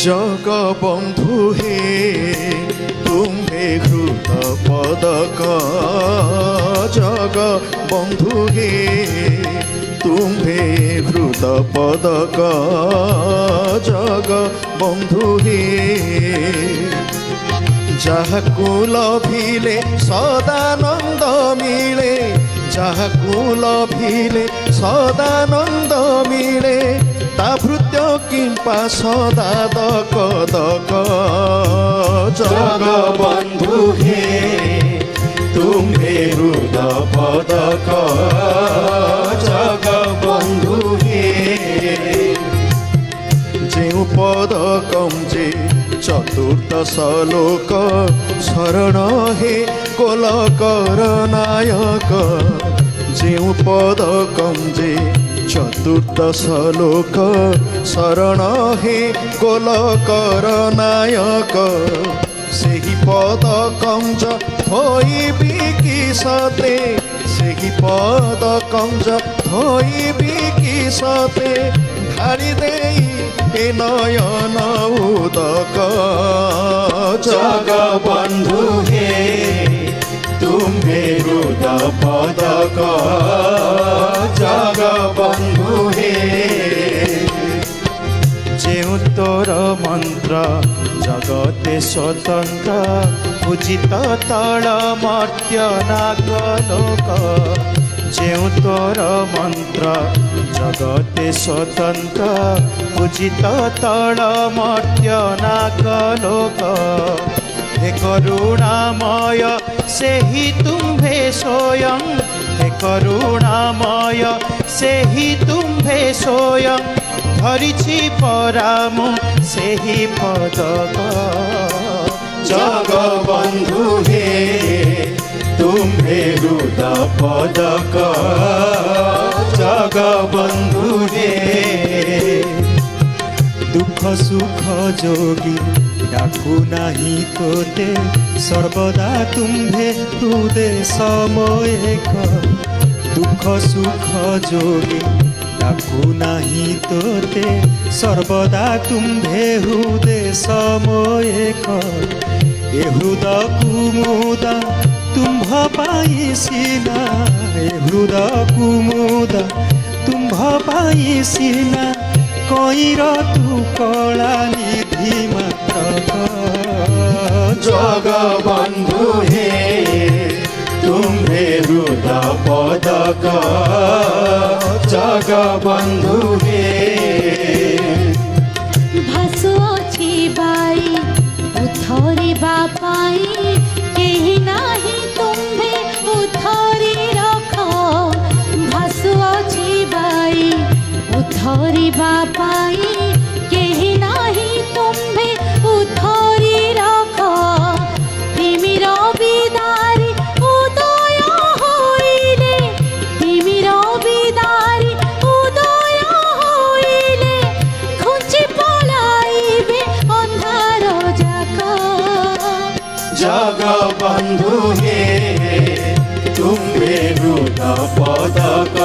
জগবন্ধু হে তুম্ভে ঘৃত পদক, জগবন্ধু হে তুম্ভে ঘৃত পদক, জগবন্ধু হে যাহাকু লভিলে সদানন্দ মিলে, যাহাকু লভিলে সদানন্দ মিলে, তা ভৃত্য কিম্পা সদা দক দক। জগবন্ধু হে তুম্ভে হৃদ পদক, জগবন্ধু হে যেউ পদকম যে চতুর্দশ লোক, শরণ হে গোলকর নায়ক। যেউ পদকম যে চতুর্দশ লোক, শরণ হে গোলকর নায়ক। ସେହି ପଦକଞ୍ଜ ଧୋଇବି କିସତେ, ସେହି ପଦକଞ୍ଜ ଧୋଇବି କିସତେ, ଢାଳି ଦେଇ ଏ ନୟନ ଉଦକ। ଜଗବନ୍ଧୁ ହେ ତୁମ୍ଭେ ହୃଦ ପଦକ, ଜଗବନ୍ଧୁ ହେ ଯେଉଁ ତୋର ମନ୍ତ୍ର ଜଗତେ ସ୍ୱତନ୍ତ୍ର, ପୂଜିତ ତଳ ମର୍ତ୍ତ୍ୟ ନାଗ ଲୋକ। ଯେଉଁ ତୋର ମନ୍ତ୍ର ଜଗତେ ସ୍ୱତନ୍ତ୍ର, ପୂଜିତ ତଳ ମର୍ତ୍ତ୍ୟ ନାଗ ଲୋକ। ହେ କରୁଣାମୟ ସେହି ତୁମ୍ଭେ ସ୍ୱୟଂ, ହେ କରୁଣାମୟ ସେହି ତୁମ୍ଭେ ସ୍ୱୟଂ, ଧରିଛି ପରାମୁ ସେହି ପଦକ। ଜଗବନ୍ଧୁ ହେ ତୁମ୍ଭେ ହୃଦ ପଦକ, ଜଗବନ୍ଧୁ ହେ ଦୁଃଖ ସୁଖ ଯୋଗୀ ডাকু নাহি তোতে, সর্বদা তুম্ভে হৃদে সময়েক। দুঃখ সুখ যোগী ডাকু নাহি তোতে, সর্বদা তুম্ভে হৃদে সময়েক। এ হৃদ কুমুদা তুম্ভ পাই সিনা, এ হৃদ কুমুদা তুম্ভ পাই সিনা, কইর তু কলা নিধি মাত্র। জগবন্ধু হে তুম্ভে হৃদ পদক, জগবন্ধু হে ভাসু ଅଛି ବାଇ ଉଥରିବା ପାଇଁ, କେହି ନାହିଁ ତୁମ୍ଭେ ଉଥରି ରଖ। ଭାସୁ ଅଛି ବାଇ ଉଥରିବା ପାଇଁ, କେହି ନାହିଁ ତୁମ୍ଭେ ଉଥରି ରଖ। ତିମିର ବିଦାରି ଉଦୟ ହୋଇଲେ, ତିମିର ବିଦାରି ଉଦୟ ହୋଇଲେ, ଘୁଞ୍ଚି ପଳାଇବେ ଅନ୍ଧାର ଯାକ। ଜଗବନ୍ଧୁ ହେ ତୁମ୍ଭେ ହୃଦ ପଦକ,